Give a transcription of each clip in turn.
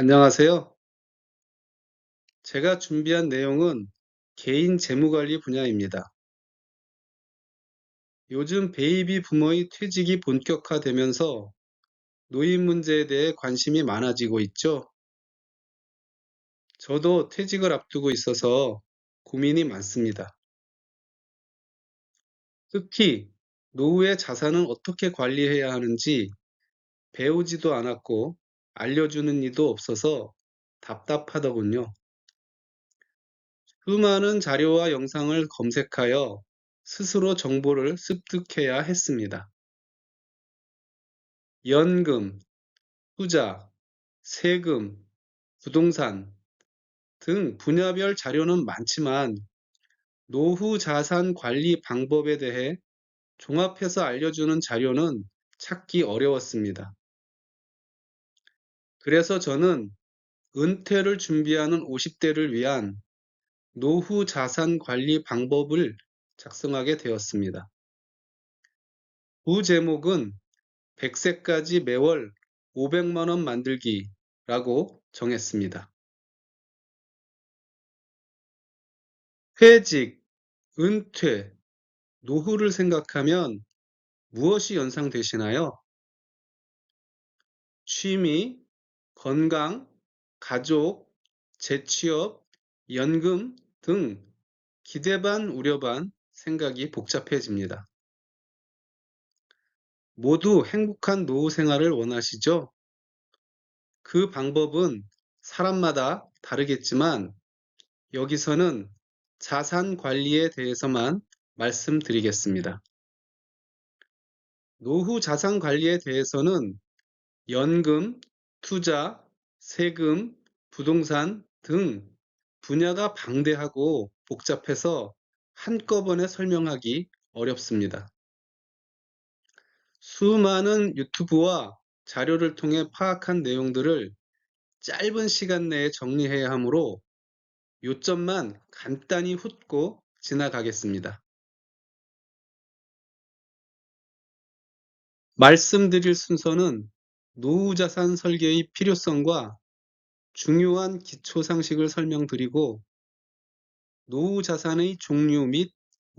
안녕하세요. 제가 준비한 내용은 개인 재무관리 분야입니다. 요즘 베이비 부머의 퇴직이 본격화되면서 노인 문제에 대해 관심이 많아지고 있죠. 저도 퇴직을 앞두고 있어서 고민이 많습니다. 특히 노후의 자산은 어떻게 관리해야 하는지 배우지도 않았고 알려주는 이도 없어서 답답하더군요. 수많은 자료와 영상을 검색하여 스스로 정보를 습득해야 했습니다. 연금, 투자, 세금, 부동산 등 분야별 자료는 많지만 노후 자산 관리 방법에 대해 종합해서 알려주는 자료는 찾기 어려웠습니다. 그래서 저는 은퇴를 준비하는 50대를 위한 노후 자산 관리 방법을 작성하게 되었습니다. 부제목은 100세까지 매월 500만 원 만들기라고 정했습니다. 퇴직, 은퇴, 노후를 생각하면 무엇이 연상되시나요? 취미, 건강, 가족, 재취업, 연금 등 기대 반 우려 반 생각이 복잡해집니다. 모두 행복한 노후 생활을 원하시죠? 그 방법은 사람마다 다르겠지만 여기서는 자산 관리에 대해서만 말씀드리겠습니다. 노후 자산 관리에 대해서는 연금, 투자, 세금, 부동산 등 분야가 방대하고 복잡해서 한꺼번에 설명하기 어렵습니다. 수많은 유튜브와 자료를 통해 파악한 내용들을 짧은 시간 내에 정리해야 하므로 요점만 간단히 훑고 지나가겠습니다. 말씀드릴 순서는 노후자산 설계의 필요성과 중요한 기초상식을 설명드리고 노후자산의 종류 및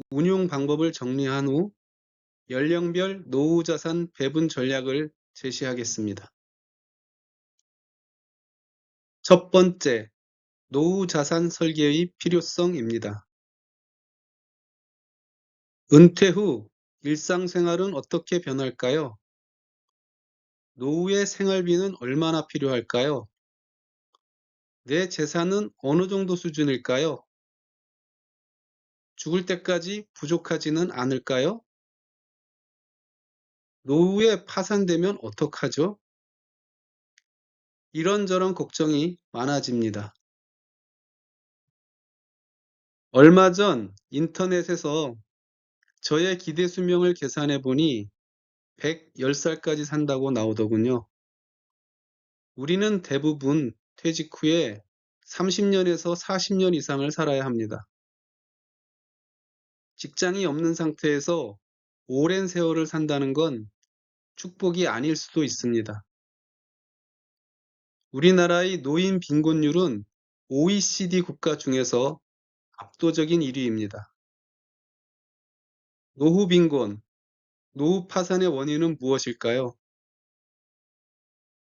운용 방법을 정리한 후 연령별 노후자산 배분 전략을 제시하겠습니다. 첫 번째, 노후자산 설계의 필요성입니다. 은퇴 후 일상생활은 어떻게 변할까요? 노후의 생활비는 얼마나 필요할까요? 내 재산은 어느 정도 수준일까요? 죽을 때까지 부족하지는 않을까요? 노후에 파산되면 어떡하죠? 이런저런 걱정이 많아집니다. 얼마 전 인터넷에서 저의 기대 수명을 계산해 보니 110살까지 산다고 나오더군요. 우리는 대부분 퇴직 후에 30년에서 40년 이상을 살아야 합니다. 직장이 없는 상태에서 오랜 세월을 산다는 건 축복이 아닐 수도 있습니다. 우리나라의 노인 빈곤율은 OECD 국가 중에서 압도적인 1위입니다. 노후 빈곤, 노후 파산의 원인은 무엇일까요?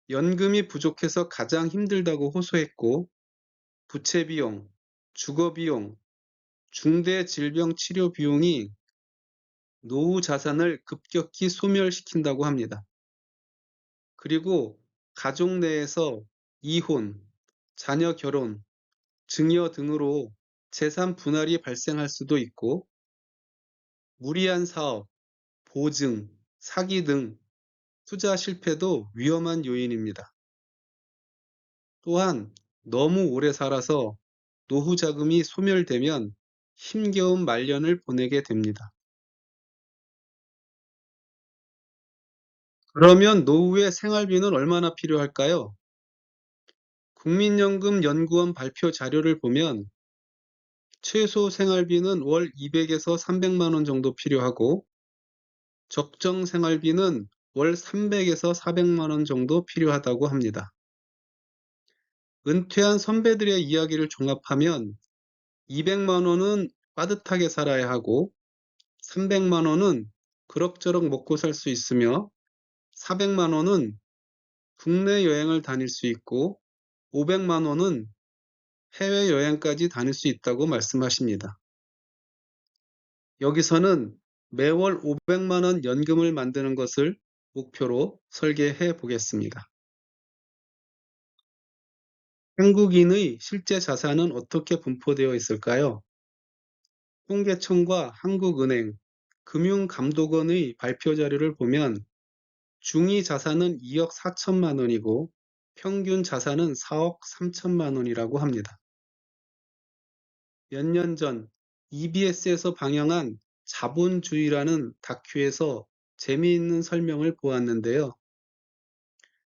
연금이 부족해서 가장 힘들다고 호소했고, 부채 비용, 주거 비용, 중대 질병 치료 비용이 노후 자산을 급격히 소멸시킨다고 합니다. 그리고 가족 내에서 이혼, 자녀 결혼, 증여 등으로 재산 분할이 발생할 수도 있고, 무리한 사업, 보증, 사기 등 투자 실패도 위험한 요인입니다. 또한 너무 오래 살아서 노후 자금이 소멸되면 힘겨운 말년을 보내게 됩니다. 그러면 노후에 생활비는 얼마나 필요할까요? 국민연금 연구원 발표 자료를 보면 최소 생활비는 월 200에서 300만 원 정도 필요하고 적정 생활비는 월 300에서 400만 원 정도 필요하다고 합니다. 은퇴한 선배들의 이야기를 종합하면 200만 원은 빠듯하게 살아야 하고 300만 원은 그럭저럭 먹고 살 수 있으며 400만 원은 국내 여행을 다닐 수 있고 500만 원은 해외여행까지 다닐 수 있다고 말씀하십니다. 여기서는 매월 500만 원 연금을 만드는 것을 목표로 설계해 보겠습니다. 한국인의 실제 자산은 어떻게 분포되어 있을까요? 통계청과 한국은행, 금융감독원의 발표 자료를 보면 중위 자산은 2억 4천만 원이고 평균 자산은 4억 3천만 원이라고 합니다. 몇 년 전 EBS에서 방영한 자본주의라는 다큐에서 재미있는 설명을 보았는데요.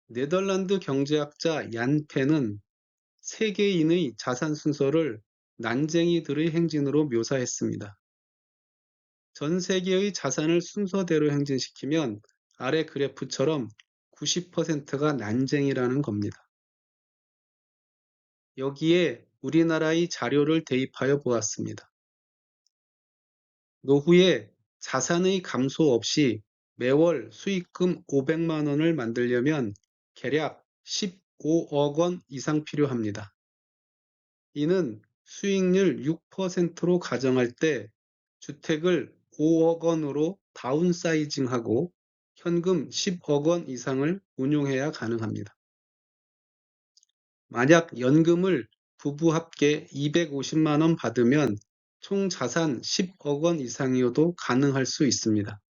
네덜란드 경제학자 얀 펜은 세계인의 자산 순서를 난쟁이들의 행진으로 묘사했습니다. 전 세계의 자산을 순서대로 행진시키면 아래 그래프처럼 90%가 난쟁이라는 겁니다. 여기에 우리나라의 자료를 대입하여 보았습니다. 노후에 자산의 감소 없이 매월 수익금 500만 원을 만들려면 개략 15억 원 이상 필요합니다. 이는 수익률 6%로 가정할 때 주택을 5억 원으로 다운사이징하고 현금 10억 원 이상을 운용해야 가능합니다. 만약 연금을 부부 합계 250만 원 받으면 총 자산 10억 원 이상이어도 가능할 수 있습니다.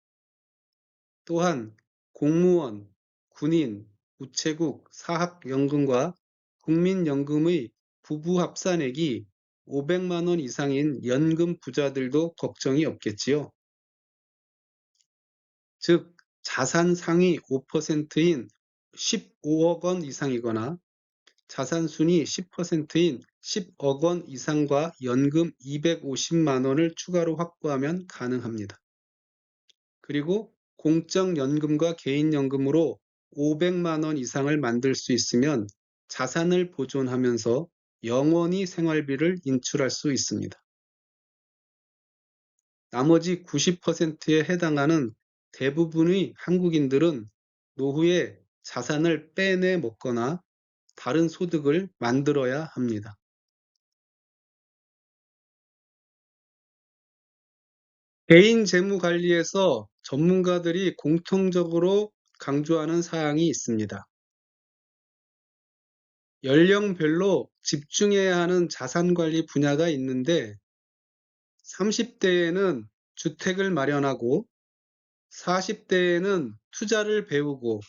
또한 공무원, 군인, 우체국, 사학연금과 국민연금의 부부 합산액이 500만 원 이상인 연금 부자들도 걱정이 없겠지요. 즉, 자산 상위 5%인 15억 원 이상이거나 자산 순위 10%인 10억 원 이상과 연금 250만 원을 추가로 확보하면 가능합니다. 그리고 공적연금과 개인연금으로 500만 원 이상을 만들 수 있으면 자산을 보존하면서 영원히 생활비를 인출할 수 있습니다. 나머지 90%에 해당하는 대부분의 한국인들은 노후에 자산을 빼내 먹거나 다른 소득을 만들어야 합니다. 개인 재무 관리에서 전문가들이 공통적으로 강조하는 사항이 있습니다. 연령별로 집중해야 하는 자산 관리 분야가 있는데 30대에는 주택을 마련하고 40대에는 투자를 배우고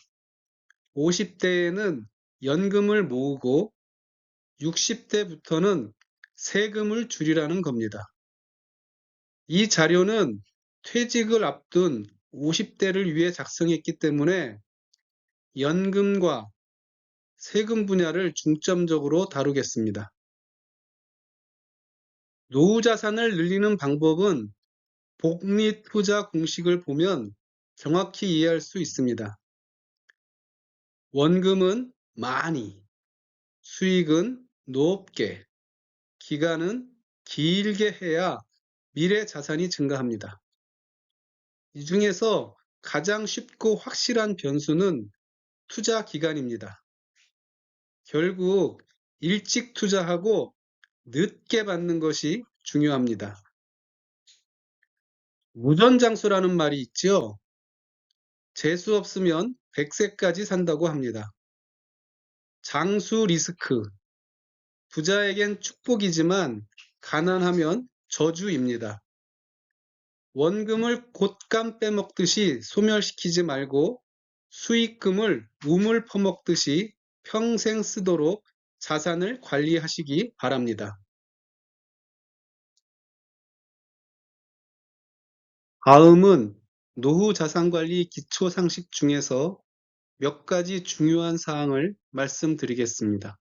50대에는 연금을 모으고 60대부터는 세금을 줄이라는 겁니다. 이 자료는 퇴직을 앞둔 50대를 위해 작성했기 때문에 연금과 세금 분야를 중점적으로 다루겠습니다. 노후 자산을 늘리는 방법은 복리투자 공식을 보면 정확히 이해할 수 있습니다. 원금은 많이, 수익은 높게, 기간은 길게 해야 미래 자산이 증가합니다. 이 중에서 가장 쉽고 확실한 변수는 투자 기간입니다. 결국 일찍 투자하고 늦게 받는 것이 중요합니다. 무전장수라는 말이 있죠. 재수 없으면 100세까지 산다고 합니다. 장수 리스크. 부자에겐 축복이지만 가난하면 저주입니다. 원금을 곶감 빼먹듯이 소멸시키지 말고 수익금을 우물 퍼먹듯이 평생 쓰도록 자산을 관리하시기 바랍니다. 다음은 노후 자산관리 기초상식 중에서 몇 가지 중요한 사항을 말씀드리겠습니다.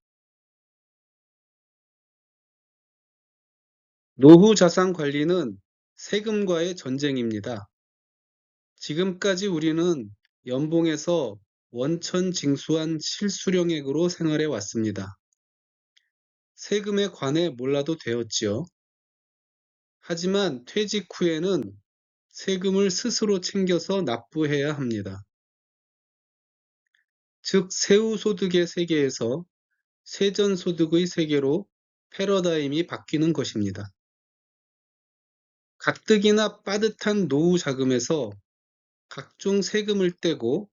노후 자산 관리는 세금과의 전쟁입니다. 지금까지 우리는 연봉에서 원천 징수한 실수령액으로 생활해 왔습니다. 세금에 관해 몰라도 되었지요. 하지만 퇴직 후에는 세금을 스스로 챙겨서 납부해야 합니다. 즉, 세후소득의 세계에서 세전소득의 세계로 패러다임이 바뀌는 것입니다. 가뜩이나 빠듯한 노후 자금에서 각종 세금을 떼고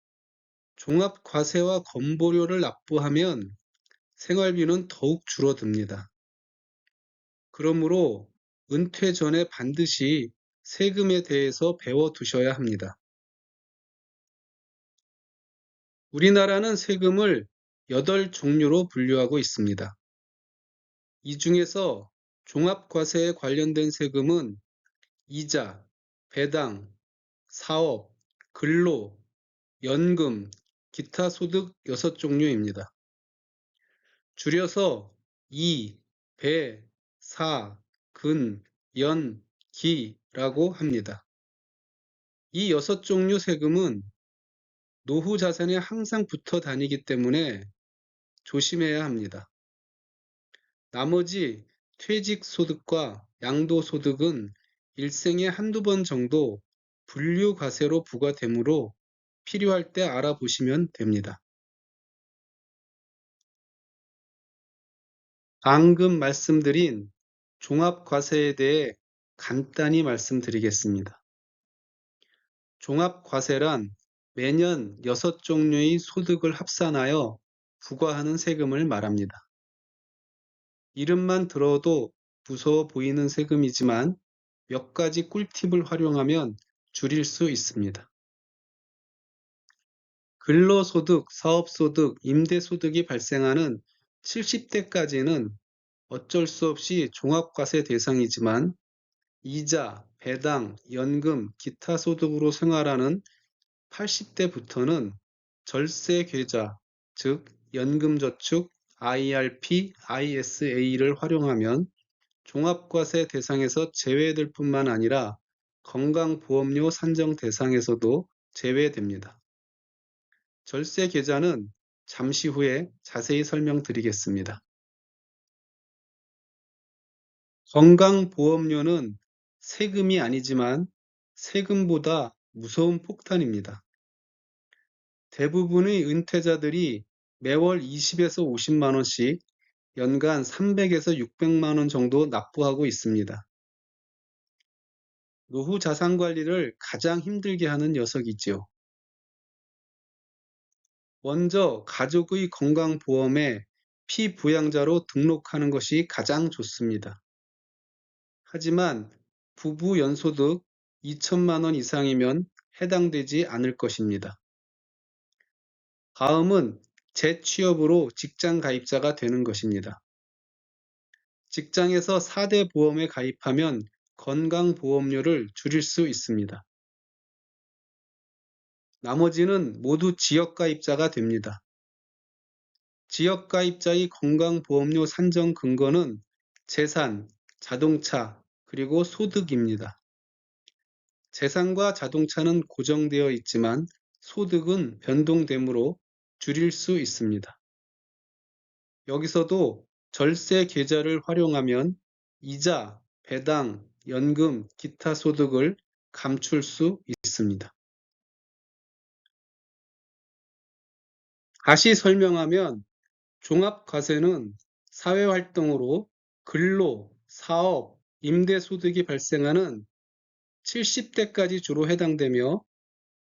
종합과세와 건보료를 납부하면 생활비는 더욱 줄어듭니다. 그러므로 은퇴 전에 반드시 세금에 대해서 배워두셔야 합니다. 우리나라는 세금을 8종류로 분류하고 있습니다. 이 중에서 종합과세에 관련된 세금은 이자, 배당, 사업, 근로, 연금, 기타 소득 6종류입니다. 줄여서 이, 배, 사, 근, 연, 기라고 합니다. 이 6종류 세금은 노후 자산에 항상 붙어 다니기 때문에 조심해야 합니다. 나머지 퇴직소득과 양도소득은 일생에 한두 번 정도 분류과세로 부과되므로 필요할 때 알아보시면 됩니다. 방금 말씀드린 종합과세에 대해 간단히 말씀드리겠습니다. 종합과세란 매년 6종류의 소득을 합산하여 부과하는 세금을 말합니다. 이름만 들어도 무서워 보이는 세금이지만 몇 가지 꿀팁을 활용하면 줄일 수 있습니다. 근로소득, 사업소득, 임대소득이 발생하는 70대까지는 어쩔 수 없이 종합과세 대상이지만 이자, 배당, 연금, 기타 소득으로 생활하는 80대부터는 절세 계좌, 즉 연금저축, IRP, ISA를 활용하면 종합과세 대상에서 제외될 뿐만 아니라 건강보험료 산정 대상에서도 제외됩니다. 절세 계좌는 잠시 후에 자세히 설명드리겠습니다. 건강보험료는 세금이 아니지만 세금보다 무서운 폭탄입니다. 대부분의 은퇴자들이 매월 20에서 50만 원씩 연간 300에서 600만 원 정도 납부하고 있습니다. 노후 자산 관리를 가장 힘들게 하는 녀석이지요. 먼저 가족의 건강보험에 피부양자로 등록하는 것이 가장 좋습니다. 하지만 부부 연소득 2천만 원 이상이면 해당되지 않을 것입니다. 다음은 재취업으로 직장 가입자가 되는 것입니다. 직장에서 4대 보험에 가입하면 건강보험료를 줄일 수 있습니다. 나머지는 모두 지역가입자가 됩니다. 지역가입자의 건강보험료 산정 근거는 재산, 자동차, 그리고 소득입니다. 재산과 자동차는 고정되어 있지만 소득은 변동되므로 줄일 수 있습니다. 여기서도 절세 계좌를 활용하면 이자, 배당, 연금, 기타 소득을 감출 수 있습니다. 다시 설명하면 종합과세는 사회활동으로 근로, 사업, 임대소득이 발생하는 70대까지 주로 해당되며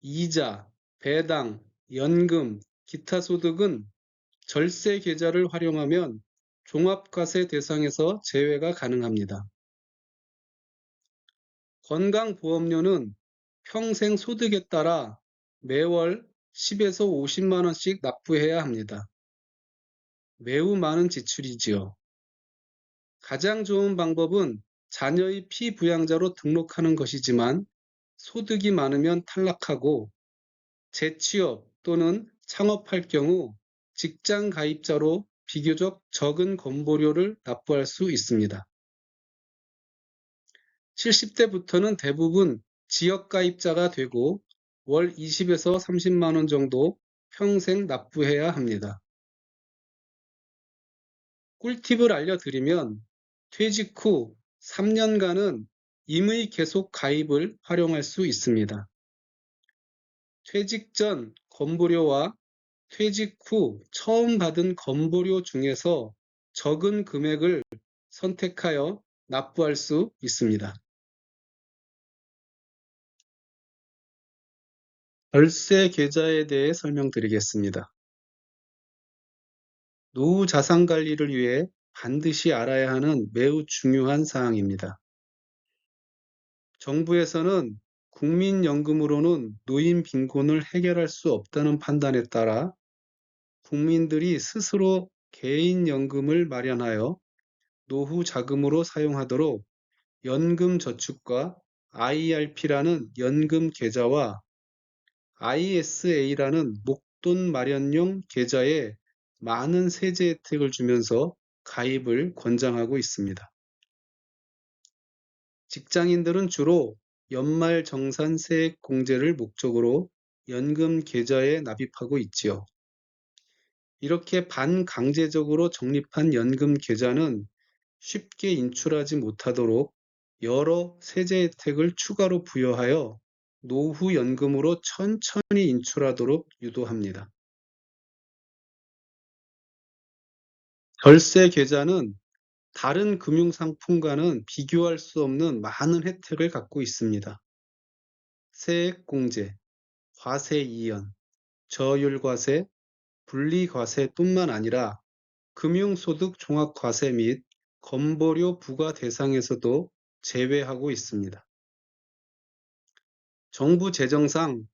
이자, 배당, 연금, 기타 소득은 절세 계좌를 활용하면 종합과세 대상에서 제외가 가능합니다. 건강보험료는 평생 소득에 따라 매월 10에서 50만 원씩 납부해야 합니다. 매우 많은 지출이지요. 가장 좋은 방법은 자녀의 피부양자로 등록하는 것이지만 소득이 많으면 탈락하고 재취업 또는 창업할 경우 직장 가입자로 비교적 적은 건보료를 납부할 수 있습니다. 70대부터는 대부분 지역 가입자가 되고 월 20에서 30만 원 정도 평생 납부해야 합니다. 꿀팁을 알려드리면 퇴직 후 3년간은 임의 계속 가입을 활용할 수 있습니다. 퇴직 전 건보료와 퇴직 후 처음 받은 건보료 중에서 적은 금액을 선택하여 납부할 수 있습니다. 절세 계좌에 대해 설명드리겠습니다. 노후 자산 관리를 위해 반드시 알아야 하는 매우 중요한 사항입니다. 정부에서는 국민연금으로는 노인 빈곤을 해결할 수 없다는 판단에 따라 국민들이 스스로 개인연금을 마련하여 노후 자금으로 사용하도록 연금저축과 IRP라는 연금 계좌와 ISA라는 목돈 마련용 계좌에 많은 세제 혜택을 주면서 가입을 권장하고 있습니다. 직장인들은 주로 연말정산 세액공제를 목적으로 연금 계좌에 납입하고 있지요. 이렇게 반강제적으로 적립한 연금 계좌는 쉽게 인출하지 못하도록 여러 세제 혜택을 추가로 부여하여 노후연금으로 천천히 인출하도록 유도합니다. 절세 계좌는 다른 금융상품과는 비교할 수 없는 많은 혜택을 갖고 있습니다. 세액공제, 과세 이연, 저율과세, 분리과세뿐만 아니라 금융소득 종합과세 및 건보료 부과 대상에서도 제외하고 있습니다. 정부 재정상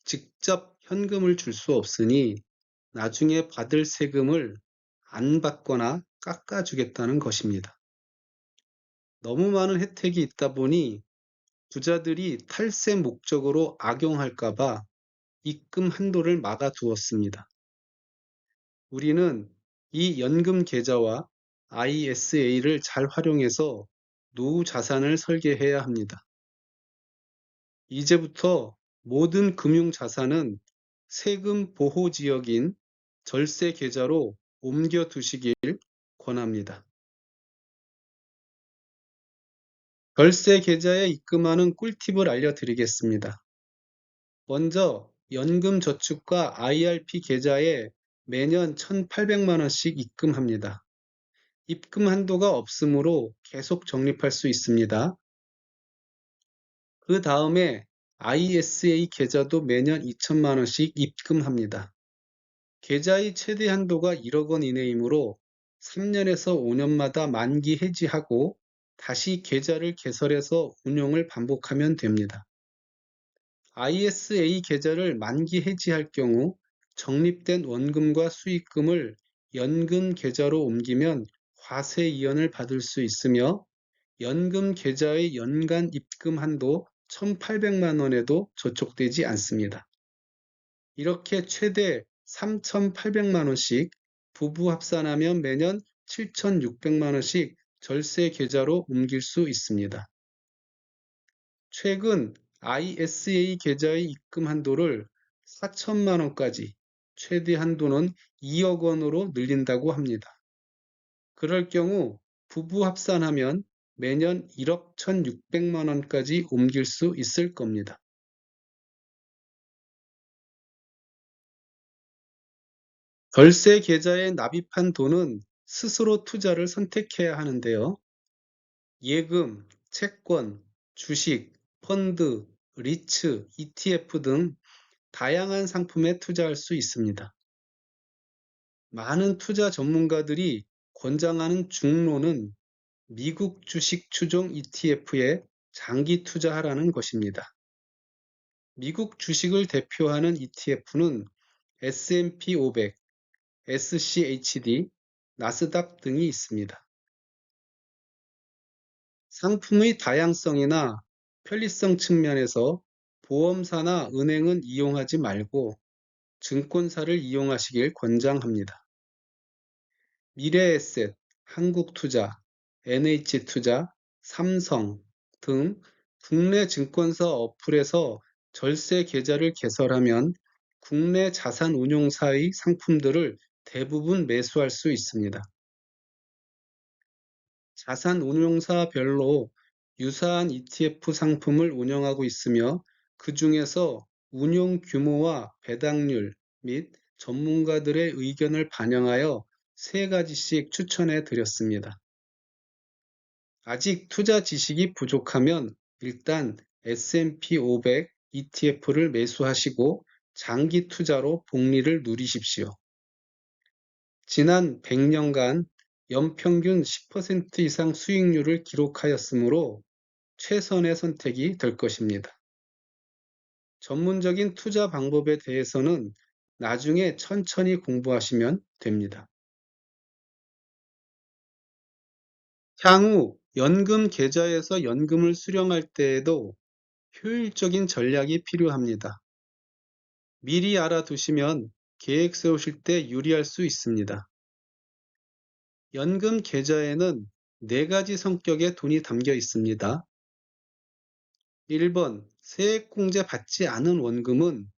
직접 현금을 줄 수 없으니 나중에 받을 세금을 안 받거나 깎아주겠다는 것입니다. 너무 많은 혜택이 있다 보니 부자들이 탈세 목적으로 악용할까봐 입금 한도를 막아두었습니다. 우리는 이 연금 계좌와 ISA를 잘 활용해서 노후 자산을 설계해야 합니다. 이제부터 모든 금융 자산은 세금 보호 지역인 절세 계좌로 옮겨 두시길 권합니다. 절세 계좌에 입금하는 꿀팁을 알려드리겠습니다. 먼저 연금저축과 IRP 계좌에 매년 1,800만 원씩 입금합니다. 입금 한도가 없으므로 계속 적립할 수 있습니다. 그 다음에 ISA 계좌도 매년 2천만 원씩 입금합니다. 계좌의 최대 한도가 1억 원 이내이므로 3년에서 5년마다 만기 해지하고 다시 계좌를 개설해서 운용을 반복하면 됩니다. ISA 계좌를 만기 해지할 경우 적립된 원금과 수익금을 연금 계좌로 옮기면 과세 이연을 받을 수 있으며 연금 계좌의 연간 입금 한도 1,800만 원에도 저촉되지 않습니다. 이렇게 최대 3,800만 원씩 부부 합산하면 매년 7,600만 원씩 절세 계좌로 옮길 수 있습니다. 최근 ISA 계좌의 입금 한도를 4천만 원까지, 최대 한도는 2억 원으로 늘린다고 합니다. 그럴 경우 부부 합산하면 매년 1억 1,600만 원까지 옮길 수 있을 겁니다. 절세 계좌에 납입한 돈은 스스로 투자를 선택해야 하는데요. 예금, 채권, 주식, 펀드, 리츠, ETF 등 다양한 상품에 투자할 수 있습니다. 많은 투자 전문가들이 권장하는 중로는 미국 주식 추종 ETF에 장기 투자하라는 것입니다. 미국 주식을 대표하는 ETF는 S&P 500, SCHD, 나스닥 등이 있습니다. 상품의 다양성이나 편리성 측면에서 보험사나 은행은 이용하지 말고 증권사를 이용하시길 권장합니다. 미래에셋, 한국투자, NH투자, 삼성 등 국내 증권사 어플에서 절세 계좌를 개설하면 국내 자산운용사의 상품들을 대부분 매수할 수 있습니다. 자산 운용사별로 유사한 ETF 상품을 운영하고 있으며 그 중에서 운용 규모와 배당률 및 전문가들의 의견을 반영하여 3가지씩 추천해 드렸습니다. 아직 투자 지식이 부족하면 일단 S&P 500 ETF를 매수하시고 장기 투자로 복리를 누리십시오. 지난 100년간 연평균 10% 이상 수익률을 기록하였으므로 최선의 선택이 될 것입니다. 전문적인 투자 방법에 대해서는 나중에 천천히 공부하시면 됩니다. 향후 연금 계좌에서 연금을 수령할 때에도 효율적인 전략이 필요합니다. 미리 알아두시면 계획 세우실 때 유리할 수 있습니다. 연금 계좌에는 4가지 성격의 돈이 담겨 있습니다. 1번, 세액공제 받지 않은 원금은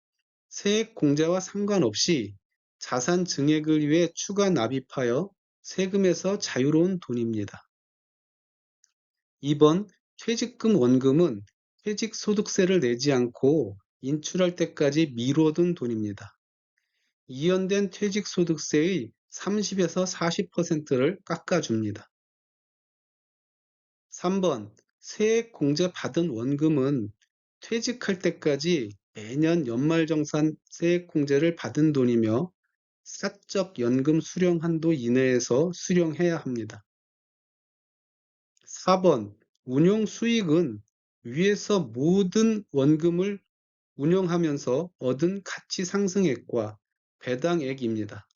세액공제와 상관없이 자산 증액을 위해 추가 납입하여 세금에서 자유로운 돈입니다. 2번, 퇴직금 원금은 퇴직소득세를 내지 않고 인출할 때까지 미뤄둔 돈입니다. 이연된 퇴직소득세의 30에서 40%를 깎아줍니다. 3번, 세액공제 받은 원금은 퇴직할 때까지 매년 연말정산 세액공제를 받은 돈이며 사적 연금 수령 한도 이내에서 수령해야 합니다. 4번, 운용 수익은 위에서 모든 원금을 운용하면서 얻은 가치 상승액과 배당액입니다.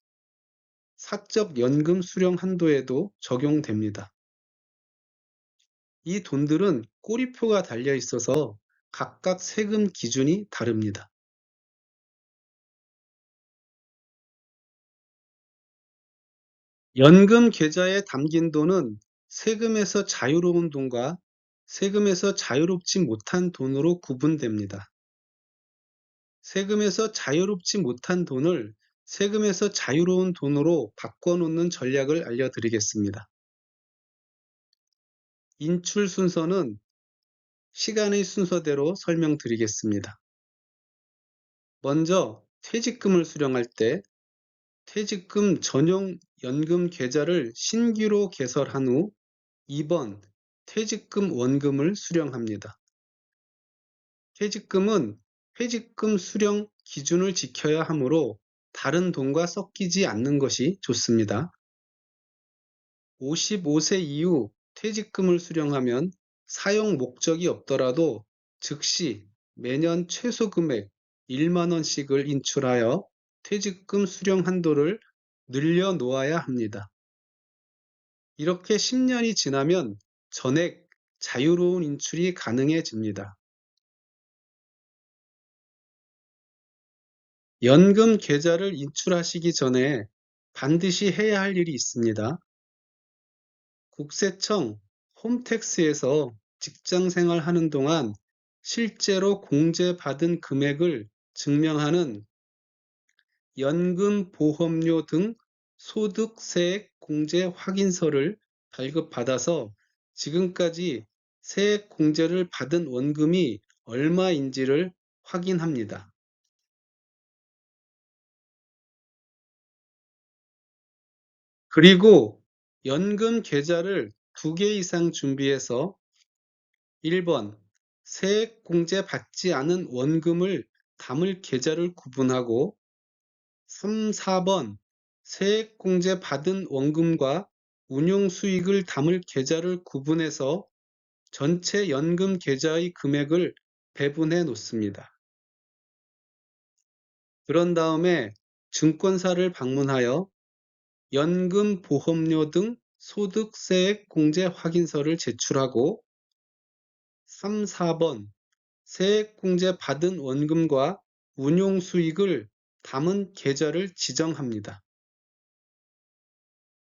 사적 연금 수령 한도에도 적용됩니다. 이 돈들은 꼬리표가 달려 있어서 각각 세금 기준이 다릅니다. 연금 계좌에 담긴 돈은 세금에서 자유로운 돈과 세금에서 자유롭지 못한 돈으로 구분됩니다. 세금에서 자유롭지 못한 돈을 세금에서 자유로운 돈으로 바꿔놓는 전략을 알려드리겠습니다. 인출 순서는 시간의 순서대로 설명드리겠습니다. 먼저 퇴직금을 수령할 때 퇴직금 전용 연금 계좌를 신규로 개설한 후 2번 퇴직금 원금을 수령합니다. 퇴직금은 퇴직금 수령 기준을 지켜야 하므로 다른 돈과 섞이지 않는 것이 좋습니다. 55세 이후 퇴직금을 수령하면 사용 목적이 없더라도 즉시 매년 최소 금액 1만 원씩을 인출하여 퇴직금 수령 한도를 늘려 놓아야 합니다. 이렇게 10년이 지나면 전액 자유로운 인출이 가능해집니다. 연금 계좌를 인출하시기 전에 반드시 해야 할 일이 있습니다. 국세청 홈택스에서 직장 생활하는 동안 실제로 공제받은 금액을 증명하는 연금보험료 등 소득세액 공제 확인서를 발급받아서 지금까지 세액 공제를 받은 원금이 얼마인지를 확인합니다. 그리고 연금 계좌를 2개 이상 준비해서 1번 세액 공제 받지 않은 원금을 담을 계좌를 구분하고 3, 4번 세액 공제 받은 원금과 운용 수익을 담을 계좌를 구분해서 전체 연금 계좌의 금액을 배분해 놓습니다. 그런 다음에 증권사를 방문하여 연금 보험료 등 소득세액 공제 확인서를 제출하고 3, 4번 세액 공제 받은 원금과 운용 수익을 담은 계좌를 지정합니다.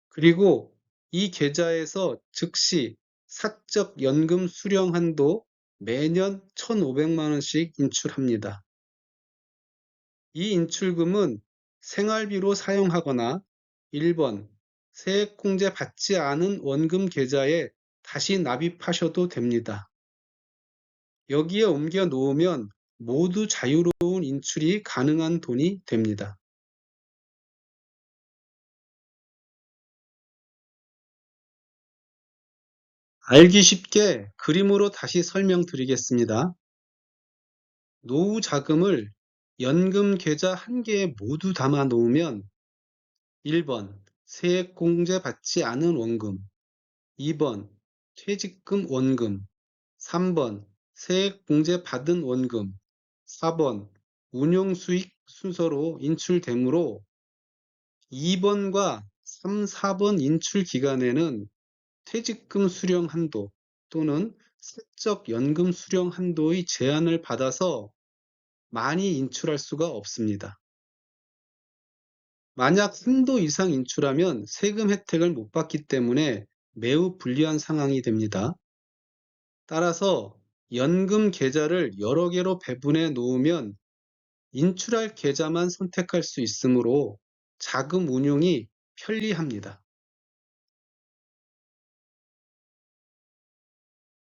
그리고 이 계좌에서 즉시 사적 연금 수령 한도 매년 1,500만 원씩 인출합니다. 이 인출금은 생활비로 사용하거나 1번 세액공제 받지 않은 원금 계좌에 다시 납입하셔도 됩니다. 여기에 옮겨 놓으면 모두 자유로운 인출이 가능한 돈이 됩니다. 알기 쉽게 그림으로 다시 설명드리겠습니다. 노후 자금을 연금 계좌 한 개에 모두 담아 놓으면 1번 세액공제 받지 않은 원금, 2번 퇴직금 원금, 3번 세액공제 받은 원금, 4번 운용수익 순서로 인출되므로 2번과 3, 4번 인출 기간에는 퇴직금 수령 한도 또는 사적 연금 수령 한도의 제한을 받아서 많이 인출할 수가 없습니다. 만약 3도 이상 인출하면 세금 혜택을 못 받기 때문에 매우 불리한 상황이 됩니다. 따라서 연금 계좌를 여러 개로 배분해 놓으면 인출할 계좌만 선택할 수 있으므로 자금 운용이 편리합니다.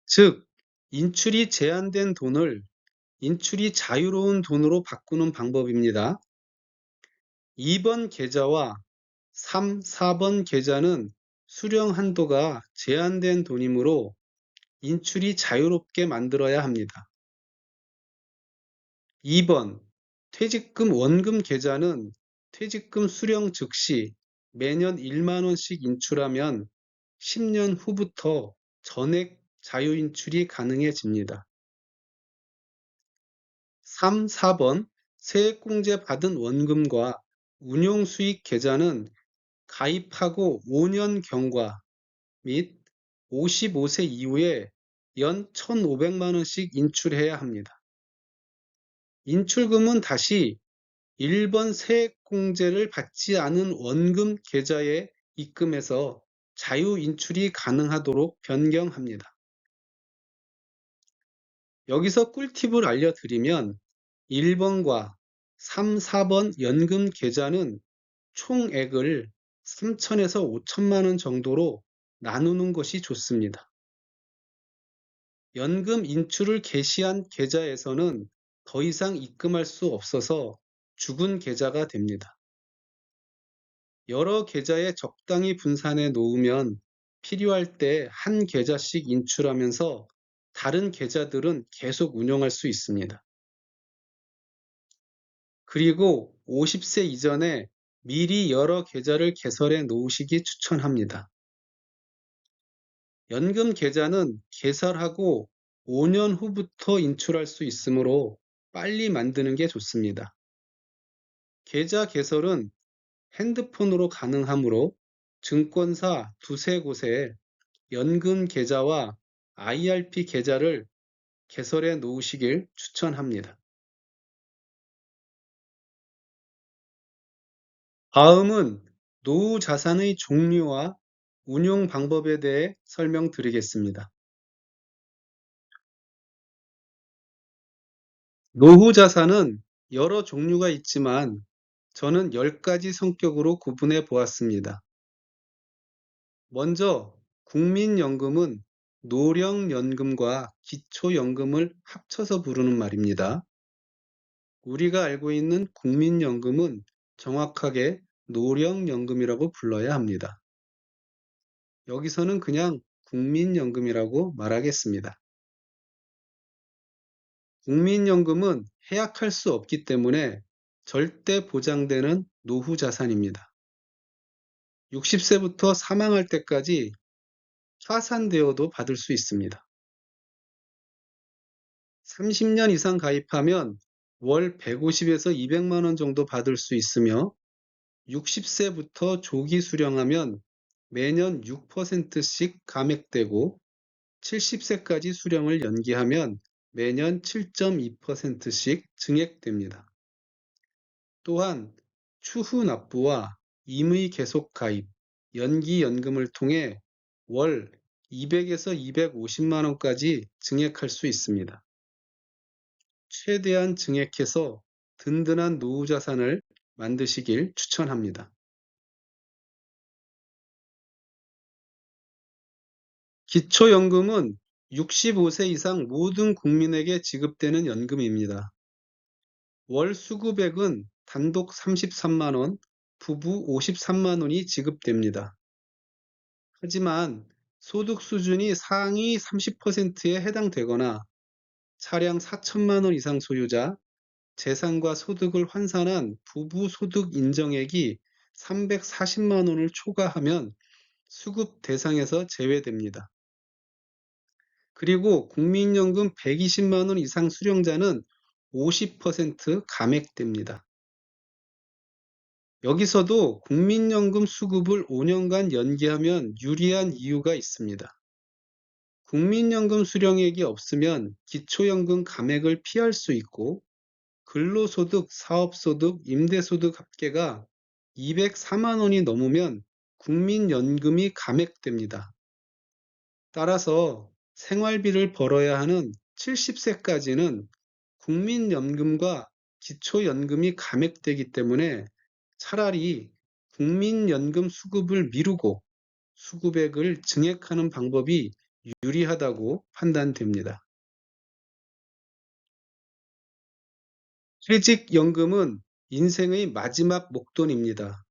즉, 인출이 제한된 돈을 인출이 자유로운 돈으로 바꾸는 방법입니다. 2번 계좌와 3, 4번 계좌는 수령 한도가 제한된 돈이므로 인출이 자유롭게 만들어야 합니다. 2번 퇴직금 원금 계좌는 퇴직금 수령 즉시 매년 1만 원씩 인출하면 10년 후부터 전액 자유인출이 가능해집니다. 3, 4번 세액공제 받은 원금과 운용수익 계좌는 가입하고 5년 경과 및 55세 이후에 연 1,500만 원씩 인출해야 합니다. 인출금은 다시 1번 세액공제를 받지 않은 원금 계좌에 입금해서 자유 인출이 가능하도록 변경합니다. 여기서 꿀팁을 알려드리면 1번과 3, 4번 연금 계좌는 총액을 3천에서 5천만 원 정도로 나누는 것이 좋습니다. 연금 인출을 개시한 계좌에서는 더 이상 입금할 수 없어서 죽은 계좌가 됩니다. 여러 계좌에 적당히 분산해 놓으면 필요할 때 한 계좌씩 인출하면서 다른 계좌들은 계속 운영할 수 있습니다. 그리고 50세 이전에 미리 여러 계좌를 개설해 놓으시기 추천합니다. 연금 계좌는 개설하고 5년 후부터 인출할 수 있으므로 빨리 만드는 게 좋습니다. 계좌 개설은 핸드폰으로 가능하므로 증권사 두세 곳에 연금 계좌와 IRP 계좌를 개설해 놓으시길 추천합니다. 다음은 노후 자산의 종류와 운용 방법에 대해 설명드리겠습니다. 노후 자산은 여러 종류가 있지만 저는 10가지 성격으로 구분해 보았습니다. 먼저 국민연금은 노령연금과 기초연금을 합쳐서 부르는 말입니다. 우리가 알고 있는 국민연금은 정확하게 노령연금이라고 불러야 합니다. 여기서는 그냥 국민연금이라고 말하겠습니다. 국민연금은 해약할 수 없기 때문에 절대 보장되는 노후 자산입니다. 60세부터 사망할 때까지 파산되어도 받을 수 있습니다. 30년 이상 가입하면 월 150에서 200만 원 정도 받을 수 있으며 60세부터 조기 수령하면 매년 6%씩 감액되고 70세까지 수령을 연기하면 매년 7.2%씩 증액됩니다. 또한 추후 납부와 임의 계속 가입, 연기연금을 통해 월 200에서 250만 원까지 증액할 수 있습니다. 최대한 증액해서 든든한 노후 자산을 만드시길 추천합니다. 기초연금은 65세 이상 모든 국민에게 지급되는 연금입니다. 월 수급액은 단독 33만 원, 부부 53만 원이 지급됩니다. 하지만 소득 수준이 상위 30%에 해당되거나 차량 4천만 원 이상 소유자, 재산과 소득을 환산한 부부 소득 인정액이 340만 원을 초과하면 수급 대상에서 제외됩니다. 그리고 국민연금 120만 원 이상 수령자는 50% 감액됩니다. 여기서도 국민연금 수급을 5년간 연기하면 유리한 이유가 있습니다. 국민연금 수령액이 없으면 기초연금 감액을 피할 수 있고 근로소득, 사업소득, 임대소득 합계가 204만 원이 넘으면 국민연금이 감액됩니다. 따라서 생활비를 벌어야 하는 70세까지는 국민연금과 기초연금이 감액되기 때문에 차라리 국민연금 수급을 미루고 수급액을 증액하는 방법이 유리하다고 판단됩니다. 퇴직연금은 인생의 마지막 목돈입니다.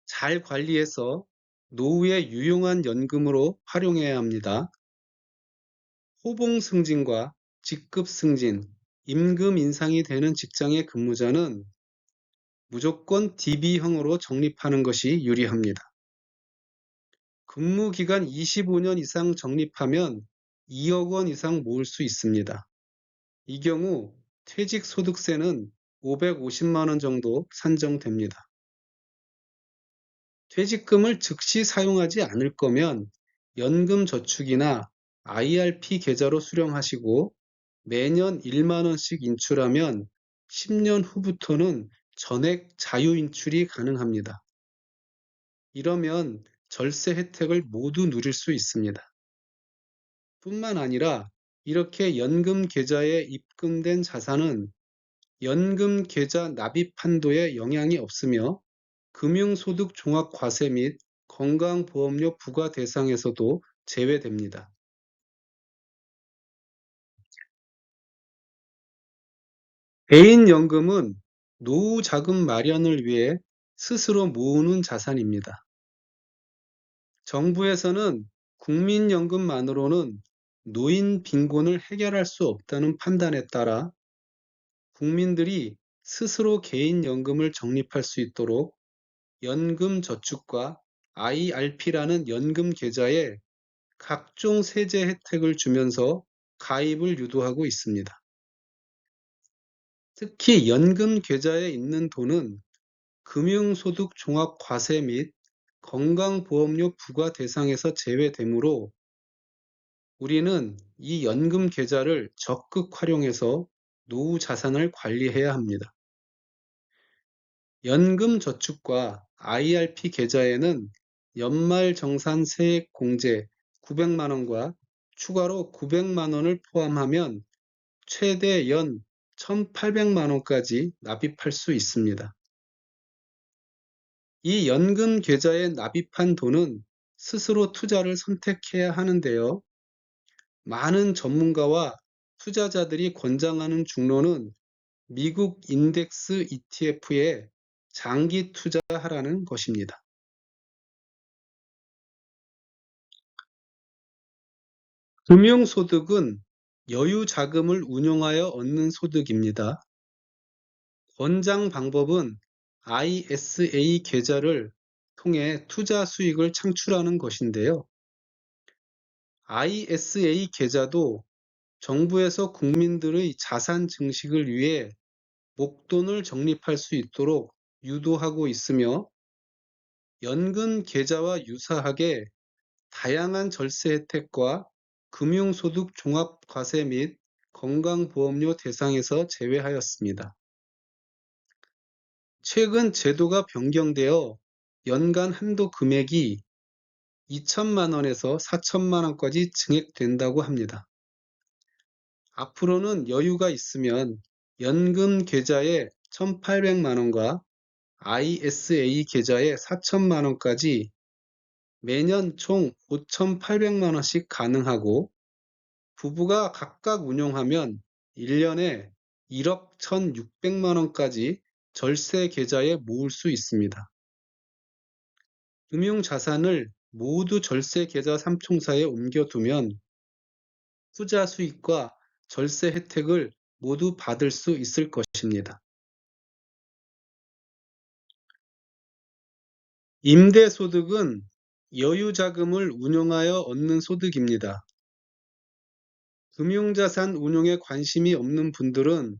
잘 관리해서 노후에 유용한 연금으로 활용해야 합니다. 호봉 승진과 직급 승진, 임금 인상이 되는 직장의 근무자는 무조건 DB형으로 적립하는 것이 유리합니다. 근무 기간 25년 이상 적립하면 2억 원 이상 모을 수 있습니다. 이 경우 퇴직소득세는 550만 원 정도 산정됩니다. 퇴직금을 즉시 사용하지 않을 거면 연금저축이나 IRP 계좌로 수령하시고 매년 1만 원씩 인출하면 10년 후부터는 전액 자유인출이 가능합니다. 이러면 절세 혜택을 모두 누릴 수 있습니다. 뿐만 아니라 이렇게 연금 계좌에 입금된 자산은 연금 계좌 납입 한도에 영향이 없으며 금융소득 종합과세 및 건강보험료 부과 대상에서도 제외됩니다. 개인연금은 노후 자금 마련을 위해 스스로 모으는 자산입니다. 정부에서는 국민연금만으로는 노인 빈곤을 해결할 수 없다는 판단에 따라 국민들이 스스로 개인연금을 적립할 수 있도록 연금저축과 IRP라는 연금 계좌에 각종 세제 혜택을 주면서 가입을 유도하고 있습니다. 특히 연금 계좌에 있는 돈은 금융소득 종합과세 및 건강보험료 부과 대상에서 제외되므로 우리는 이 연금 계좌를 적극 활용해서 노후 자산을 관리해야 합니다. 연금저축과 IRP 계좌에는 연말정산 세액 공제 900만 원과 추가로 900만 원을 포함하면 최대 연 1,800만 원까지 납입할 수 있습니다. 이 연금 계좌에 납입한 돈은 스스로 투자를 선택해야 하는데요. 많은 전문가와 투자자들이 권장하는 중로는 미국 인덱스 ETF에 장기 투자하라는 것입니다. 금융소득은 여유 자금을 운용하여 얻는 소득입니다. 권장 방법은 ISA 계좌를 통해 투자 수익을 창출하는 것인데요. ISA 계좌도 정부에서 국민들의 자산 증식을 위해 목돈을 적립할 수 있도록 유도하고 있으며 연금 계좌와 유사하게 다양한 절세 혜택과 금융소득 종합과세 및 건강보험료 대상에서 제외하였습니다. 최근 제도가 변경되어 연간 한도 금액이 2천만 원에서 4천만 원까지 증액된다고 합니다. 앞으로는 여유가 있으면 연금 계좌에 1,800만 원과 ISA 계좌에 4천만 원까지 매년 총 5,800만 원씩 가능하고 부부가 각각 운용하면 1년에 1억 1,600만 원까지 절세 계좌에 모을 수 있습니다. 금융자산을 모두 절세 계좌 3총사에 옮겨두면 투자 수익과 절세 혜택을 모두 받을 수 있을 것입니다. 임대소득은 여유자금을 운용하여 얻는 소득입니다. 금융자산 운용에 관심이 없는 분들은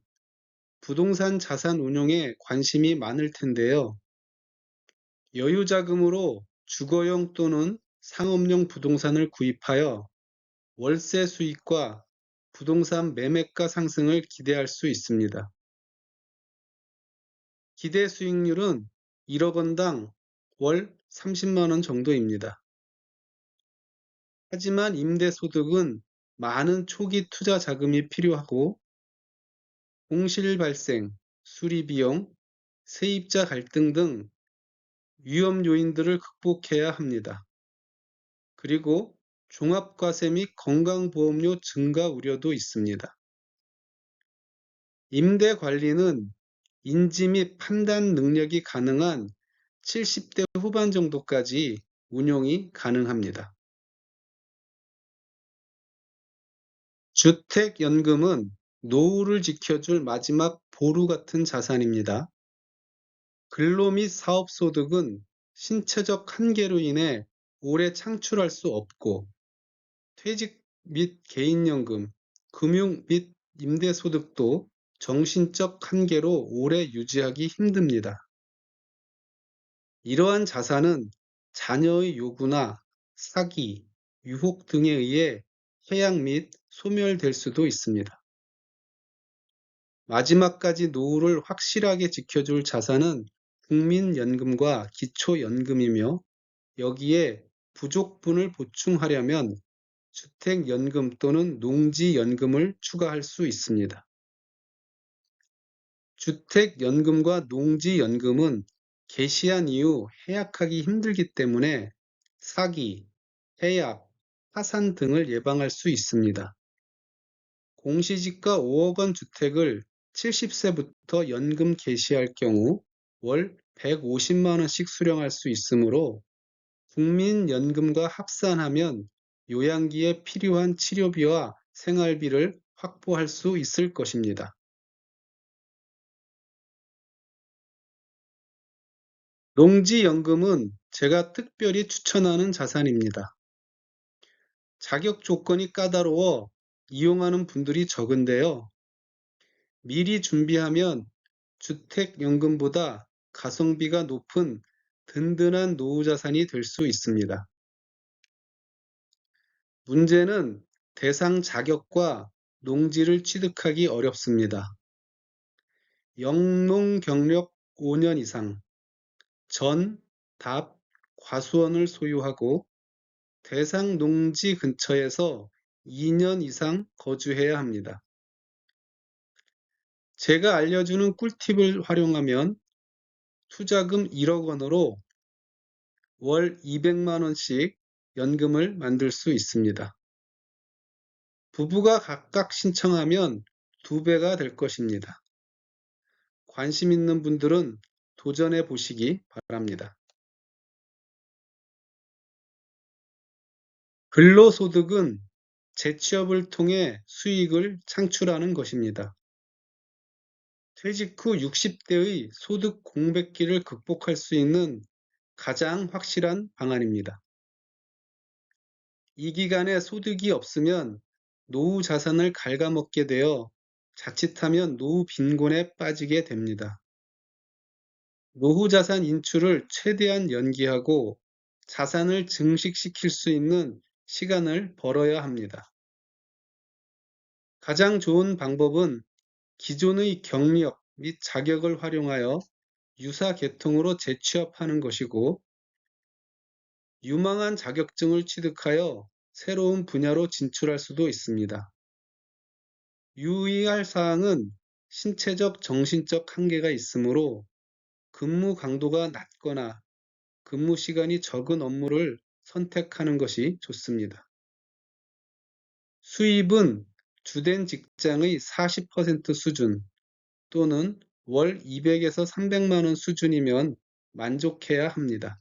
부동산 자산 운용에 관심이 많을 텐데요. 여유자금으로 주거용 또는 상업용 부동산을 구입하여 월세 수익과 부동산 매매가 상승을 기대할 수 있습니다. 기대 수익률은 1억 원당 월 30만 원 정도입니다. 하지만 임대소득은 많은 초기 투자 자금이 필요하고 공실 발생, 수리비용, 세입자 갈등 등 위험 요인들을 극복해야 합니다. 그리고 종합과세 및 건강보험료 증가 우려도 있습니다. 임대 관리는 인지 및 판단 능력이 가능한 70대 후반 정도까지 운용이 가능합니다. 주택연금은 노후를 지켜줄 마지막 보루 같은 자산입니다. 근로 및 사업소득은 신체적 한계로 인해 오래 창출할 수 없고 퇴직 및 개인연금, 금융 및 임대소득도 정신적 한계로 오래 유지하기 힘듭니다. 이러한 자산은 자녀의 요구나 사기, 유혹 등에 의해 해약 및 소멸될 수도 있습니다. 마지막까지 노후를 확실하게 지켜줄 자산은 국민연금과 기초연금이며 여기에 부족분을 보충하려면 주택연금 또는 농지연금을 추가할 수 있습니다. 주택연금과 농지연금은 개시한 이후 해약하기 힘들기 때문에 사기, 해약, 파산 등을 예방할 수 있습니다. 공시지가 5억 원 주택을 70세부터 연금 개시할 경우 월 150만 원씩 수령할 수 있으므로 국민연금과 합산하면 요양기에 필요한 치료비와 생활비를 확보할 수 있을 것입니다. 농지연금은 제가 특별히 추천하는 자산입니다. 자격 조건이 까다로워 이용하는 분들이 적은데요. 미리 준비하면 주택연금보다 가성비가 높은 든든한 노후 자산이 될 수 있습니다. 문제는 대상 자격과 농지를 취득하기 어렵습니다. 영농 경력 5년 이상, 전, 답, 과수원을 소유하고 대상 농지 근처에서 2년 이상 거주해야 합니다. 제가 알려주는 꿀팁을 활용하면 투자금 1억 원으로 월 200만 원씩 연금을 만들 수 있습니다. 부부가 각각 신청하면 2배가 될 것입니다. 관심 있는 분들은 도전해 보시기 바랍니다. 근로소득은 재취업을 통해 수익을 창출하는 것입니다. 퇴직 후 60대의 소득 공백기를 극복할 수 있는 가장 확실한 방안입니다. 이 기간에 소득이 없으면 노후 자산을 갉아먹게 되어 자칫하면 노후 빈곤에 빠지게 됩니다. 노후 자산 인출을 최대한 연기하고 자산을 증식시킬 수 있는 시간을 벌어야 합니다. 가장 좋은 방법은 기존의 경력 및 자격을 활용하여 유사 계통으로 재취업하는 것이고 유망한 자격증을 취득하여 새로운 분야로 진출할 수도 있습니다. 유의할 사항은 신체적, 정신적 한계가 있으므로 근무 강도가 낮거나 근무 시간이 적은 업무를 선택하는 것이 좋습니다. 수입은 주된 직장의 40% 수준 또는 월 200에서 300만 원 수준이면 만족해야 합니다.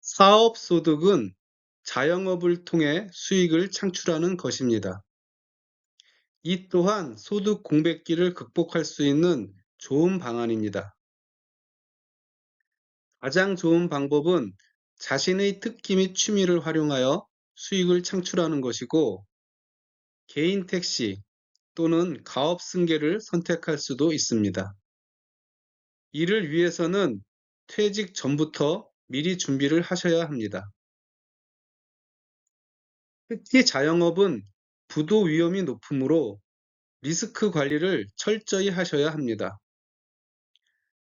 사업소득은 자영업을 통해 수익을 창출하는 것입니다. 이 또한 소득 공백기를 극복할 수 있는 좋은 방안입니다. 가장 좋은 방법은 자신의 특기 및 취미를 활용하여 수익을 창출하는 것이고, 개인 택시 또는 가업 승계를 선택할 수도 있습니다. 이를 위해서는 퇴직 전부터 미리 준비를 하셔야 합니다. 특히 자영업은 부도 위험이 높으므로 리스크 관리를 철저히 하셔야 합니다.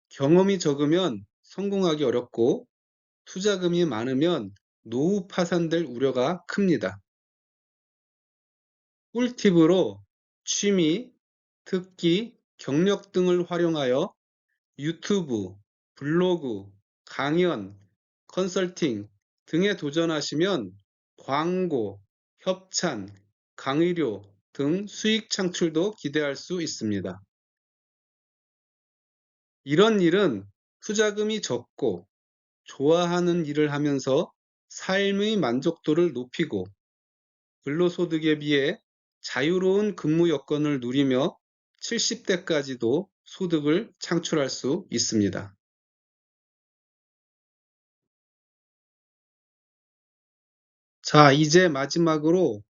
경험이 적으면 성공하기 어렵고 투자금이 많으면 노후 파산될 우려가 큽니다. 꿀팁으로 취미, 특기, 경력 등을 활용하여 유튜브, 블로그, 강연, 컨설팅 등에 도전하시면 광고, 협찬, 강의료 등 수익 창출도 기대할 수 있습니다. 이런 일은 투자금이 적고 좋아하는 일을 하면서 삶의 만족도를 높이고 근로소득에 비해 자유로운 근무 여건을 누리며 70대까지도 소득을 창출할 수 있습니다. 자, 이제 마지막으로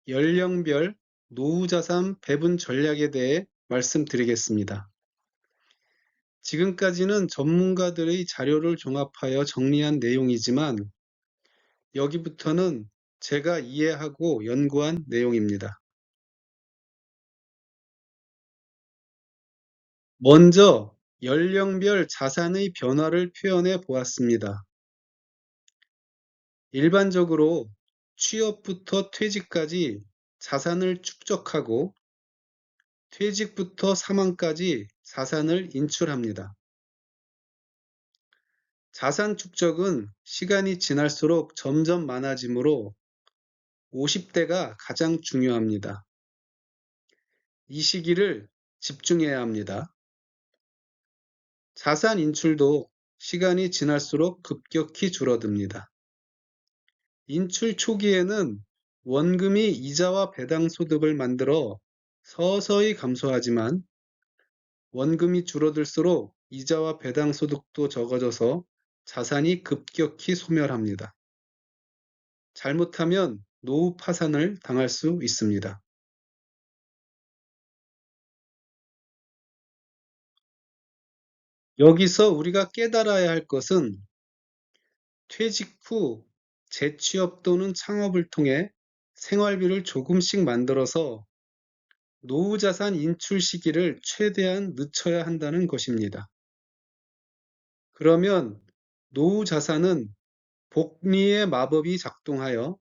연령별 노후자산 배분 전략에 대해 말씀드리겠습니다. 지금까지는 전문가들의 자료를 종합하여 정리한 내용이지만 여기부터는 제가 이해하고 연구한 내용입니다. 먼저 연령별 자산의 변화를 표현해 보았습니다. 일반적으로 취업부터 퇴직까지 자산을 축적하고 퇴직부터 사망까지 자산을 인출합니다. 자산 축적은 시간이 지날수록 점점 많아지므로 50대가 가장 중요합니다. 이 시기를 집중해야 합니다. 자산 인출도 시간이 지날수록 급격히 줄어듭니다. 인출 초기에는 원금이 이자와 배당 소득을 만들어 서서히 감소하지만 원금이 줄어들수록 이자와 배당 소득도 적어져서 자산이 급격히 소멸합니다. 잘못하면 노후 파산을 당할 수 있습니다. 여기서 우리가 깨달아야 할 것은 퇴직 후 재취업 또는 창업을 통해 생활비를 조금씩 만들어서 노후 자산 인출 시기를 최대한 늦춰야 한다는 것입니다. 그러면 노후 자산은 복리의 마법이 작동하여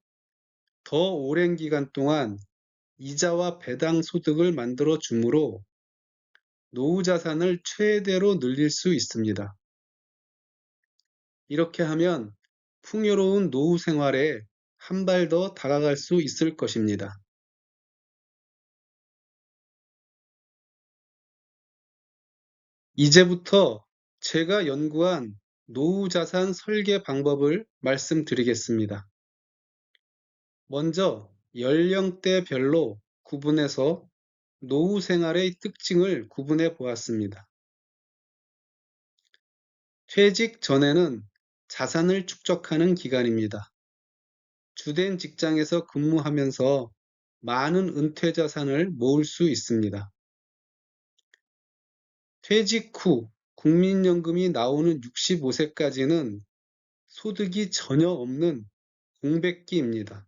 더 오랜 기간 동안 이자와 배당 소득을 만들어 주므로 노후 자산을 최대로 늘릴 수 있습니다. 이렇게 하면 풍요로운 노후 생활에 한 발 더 다가갈 수 있을 것입니다. 이제부터 제가 연구한 노후 자산 설계 방법을 말씀드리겠습니다. 먼저 연령대별로 구분해서 노후 생활의 특징을 구분해 보았습니다. 퇴직 전에는 자산을 축적하는 기간입니다. 주된 직장에서 근무하면서 많은 은퇴 자산을 모을 수 있습니다. 퇴직 후 국민연금이 나오는 65세까지는 소득이 전혀 없는 공백기입니다.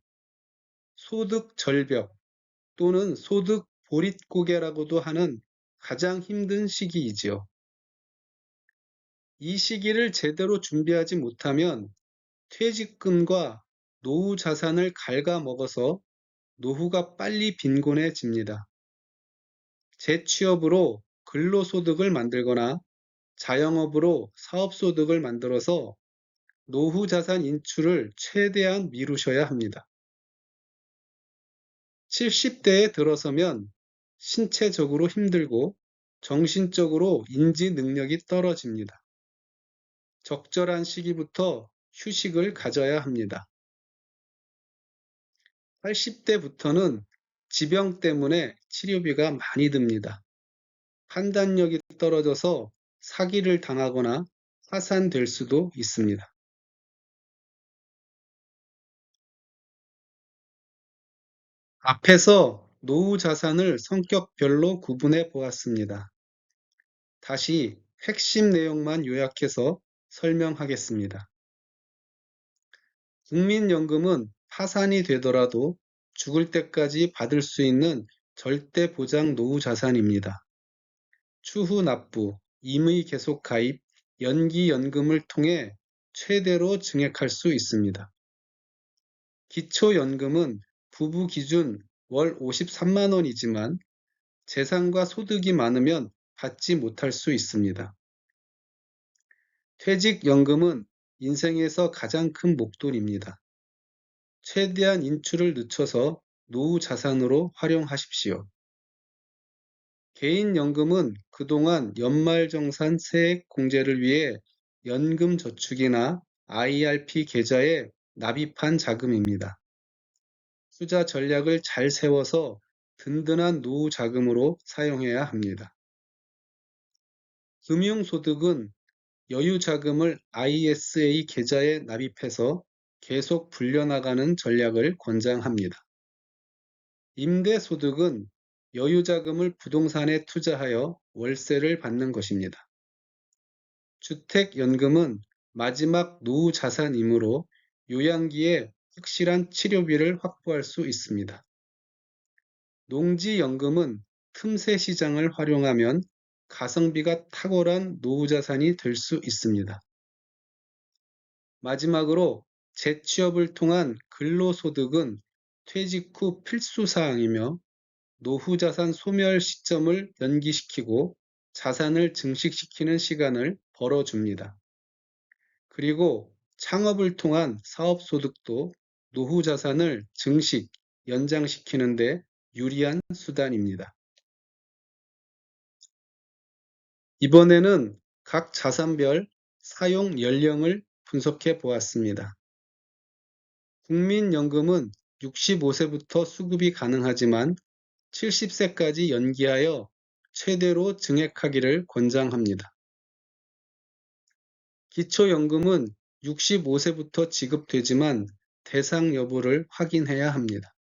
소득 절벽 또는 소득 보릿고개라고도 하는 가장 힘든 시기이지요. 이 시기를 제대로 준비하지 못하면 퇴직금과 노후 자산을 갉아먹어서 노후가 빨리 빈곤해집니다. 재취업으로 근로소득을 만들거나 자영업으로 사업소득을 만들어서 노후 자산 인출을 최대한 미루셔야 합니다. 70대에 들어서면 신체적으로 힘들고 정신적으로 인지 능력이 떨어집니다. 적절한 시기부터 휴식을 가져야 합니다. 80대부터는 지병 때문에 치료비가 많이 듭니다. 판단력이 떨어져서 사기를 당하거나 파산될 수도 있습니다. 앞에서 노후 자산을 성격별로 구분해 보았습니다. 다시 핵심 내용만 요약해서 설명하겠습니다. 국민연금은 파산이 되더라도 죽을 때까지 받을 수 있는 절대 보장 노후 자산입니다. 추후 납부, 임의 계속 가입, 연기연금을 통해 최대로 증액할 수 있습니다. 기초연금은 부부 기준 월 53만 원이지만 재산과 소득이 많으면 받지 못할 수 있습니다. 퇴직연금은 인생에서 가장 큰 목돈입니다. 최대한 인출을 늦춰서 노후 자산으로 활용하십시오. 개인연금은 그동안 연말정산 세액 공제를 위해 연금저축이나 IRP 계좌에 납입한 자금입니다. 투자 전략을 잘 세워서 든든한 노후 자금으로 사용해야 합니다. 금융소득은 여유 자금을 ISA 계좌에 납입해서 계속 불려나가는 전략을 권장합니다. 임대소득은 여유 자금을 부동산에 투자하여 월세를 받는 것입니다. 주택연금은 마지막 노후 자산이므로 요양기에 확실한 치료비를 확보할 수 있습니다. 농지연금은 틈새 시장을 활용하면 가성비가 탁월한 노후 자산이 될 수 있습니다. 마지막으로 재취업을 통한 근로소득은 퇴직 후 필수 사항이며 노후 자산 소멸 시점을 연기시키고 자산을 증식시키는 시간을 벌어줍니다. 그리고 창업을 통한 사업소득도 노후 자산을 증식, 연장시키는 데 유리한 수단입니다. 이번에는 각 자산별 사용 연령을 분석해 보았습니다. 국민연금은 65세부터 수급이 가능하지만 70세까지 연기하여 최대로 증액하기를 권장합니다. 기초연금은 65세부터 지급되지만 대상 여부를 확인해야 합니다.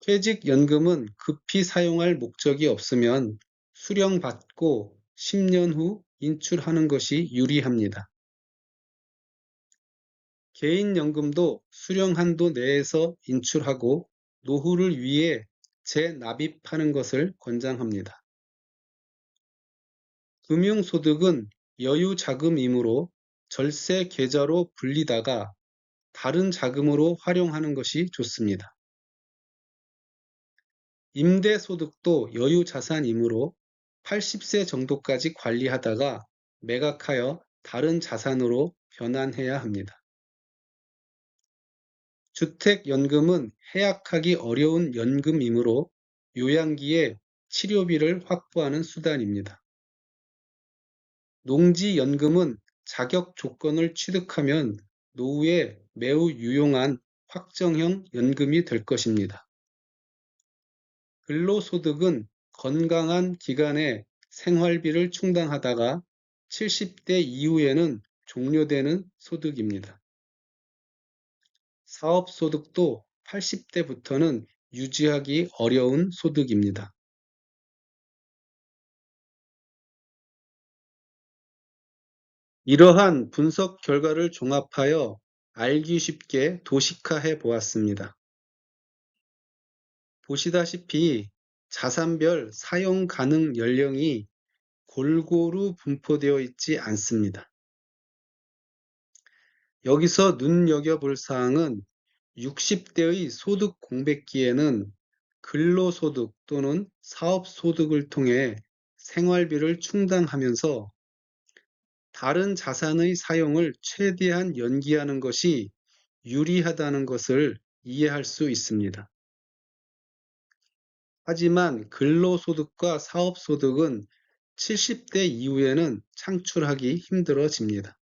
퇴직연금은 급히 사용할 목적이 없으면 수령받고 10년 후 인출하는 것이 유리합니다. 개인연금도 수령 한도 내에서 인출하고 노후를 위해 재납입하는 것을 권장합니다. 금융소득은 여유 자금이므로 절세 계좌로 불리다가 다른 자금으로 활용하는 것이 좋습니다. 임대소득도 여유 자산이므로 80세 정도까지 관리하다가 매각하여 다른 자산으로 변환해야 합니다. 주택연금은 해약하기 어려운 연금이므로 요양기에 치료비를 확보하는 수단입니다. 농지연금은 자격 조건을 취득하면 노후에 매우 유용한 확정형 연금이 될 것입니다. 근로소득은 건강한 기간에 생활비를 충당하다가 70대 이후에는 종료되는 소득입니다. 사업소득도 80대부터는 유지하기 어려운 소득입니다. 이러한 분석 결과를 종합하여 알기 쉽게 도식화해 보았습니다. 보시다시피 자산별 사용 가능 연령이 골고루 분포되어 있지 않습니다. 여기서 눈여겨볼 사항은 60대의 소득 공백기에는 근로소득 또는 사업소득을 통해 생활비를 충당하면서 다른 자산의 사용을 최대한 연기하는 것이 유리하다는 것을 이해할 수 있습니다. 하지만 근로소득과 사업소득은 70대 이후에는 창출하기 힘들어집니다.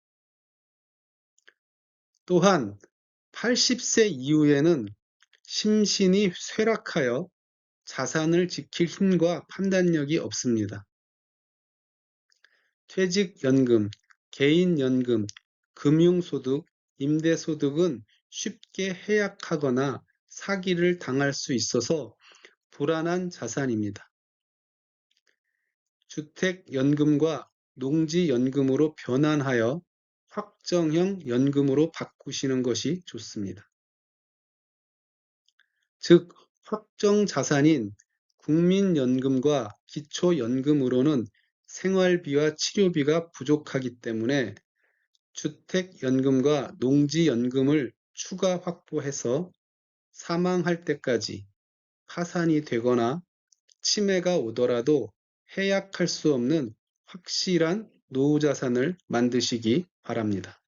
또한 80세 이후에는 심신이 쇠락하여 자산을 지킬 힘과 판단력이 없습니다. 퇴직연금, 개인연금, 금융소득, 임대소득은 쉽게 해약하거나 사기를 당할 수 있어서 불안한 자산입니다. 주택연금과 농지연금으로 변환하여 확정형 연금으로 바꾸시는 것이 좋습니다. 즉, 확정 자산인 국민연금과 기초연금으로는 생활비와 치료비가 부족하기 때문에 주택연금과 농지연금을 추가 확보해서 사망할 때까지 파산이 되거나 치매가 오더라도 해약할 수 없는 확실한 노후 자산을 만드시기 바랍니다.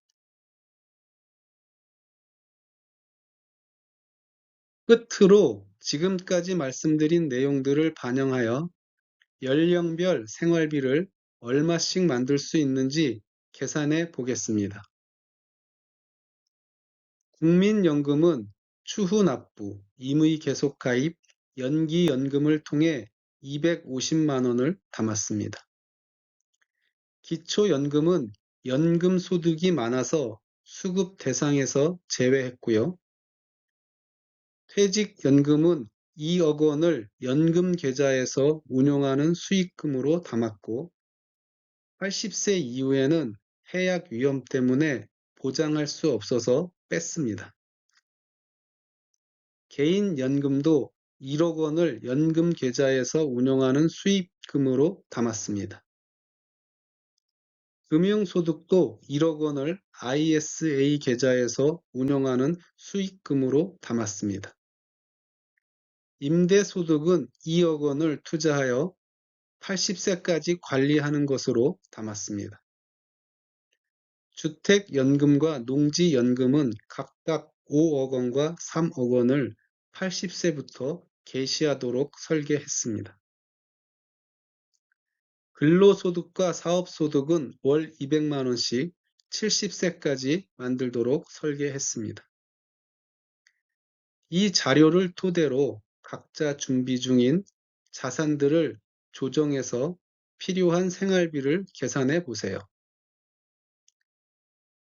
끝으로 지금까지 말씀드린 내용들을 반영하여 연령별 생활비를 얼마씩 만들 수 있는지 계산해 보겠습니다. 국민연금은 추후 납부, 임의 계속 가입, 연기연금을 통해 250만 원을 담았습니다. 기초연금은 연금 소득이 많아서 수급 대상에서 제외했고요. 퇴직연금은 2억 원을 연금 계좌에서 운용하는 수익금으로 담았고 80세 이후에는 해약 위험 때문에 보장할 수 없어서 뺐습니다. 개인연금도 1억 원을 연금 계좌에서 운용하는 수익금으로 담았습니다. 금융소득도 1억 원을 ISA 계좌에서 운용하는 수익금으로 담았습니다. 임대소득은 2억 원을 투자하여 80세까지 관리하는 것으로 담았습니다. 주택연금과 농지연금은 각각 5억 원과 3억 원을 80세부터 개시하도록 설계했습니다. 근로소득과 사업소득은 월 200만 원씩 70세까지 만들도록 설계했습니다. 이 자료를 토대로 각자 준비 중인 자산들을 조정해서 필요한 생활비를 계산해 보세요.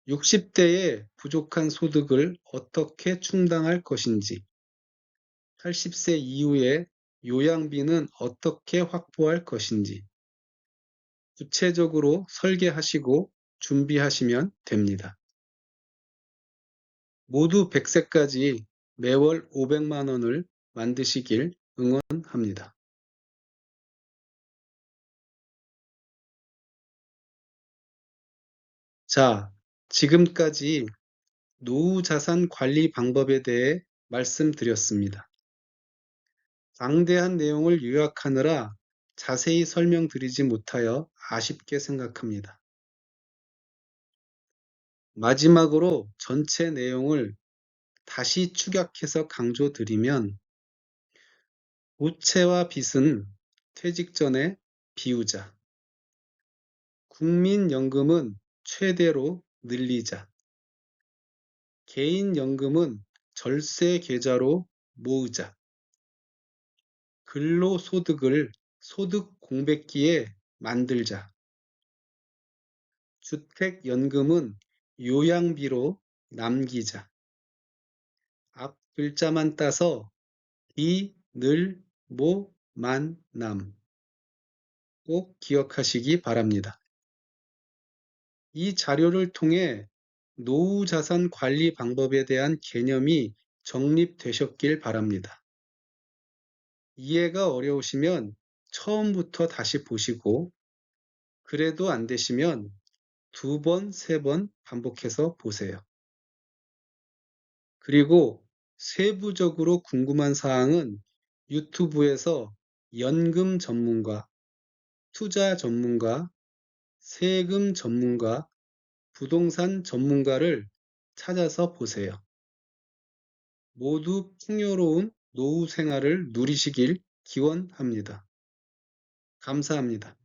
60대에 부족한 소득을 어떻게 충당할 것인지, 80세 이후에 요양비는 어떻게 확보할 것인지 구체적으로 설계하시고 준비하시면 됩니다. 모두 100세까지 매월 500만 원을 만드시길 응원합니다. 자, 지금까지 노후 자산 관리 방법에 대해 말씀드렸습니다. 방대한 내용을 요약하느라 자세히 설명드리지 못하여 아쉽게 생각합니다. 마지막으로 전체 내용을 다시 축약해서 강조드리면 부채와 빚은 퇴직 전에 비우자. 국민연금은 최대로 늘리자. 개인연금은 절세 계좌로 모으자. 근로소득을 소득 공백기에 만들자. 주택연금은 요양비로 남기자. 앞 글자만 따서 비, 늘, 모, 만, 남. 꼭 기억하시기 바랍니다. 이 자료를 통해 노후 자산 관리 방법에 대한 개념이 정립되셨길 바랍니다. 이해가 어려우시면 처음부터 다시 보시고 그래도 안 되시면 2번, 3번 반복해서 보세요. 그리고 세부적으로 궁금한 사항은 유튜브에서 연금 전문가 투자 전문가, 세금 전문가, 부동산 전문가를 찾아서 보세요. 모두 풍요로운 노후 생활을 누리시길 기원합니다. 감사합니다.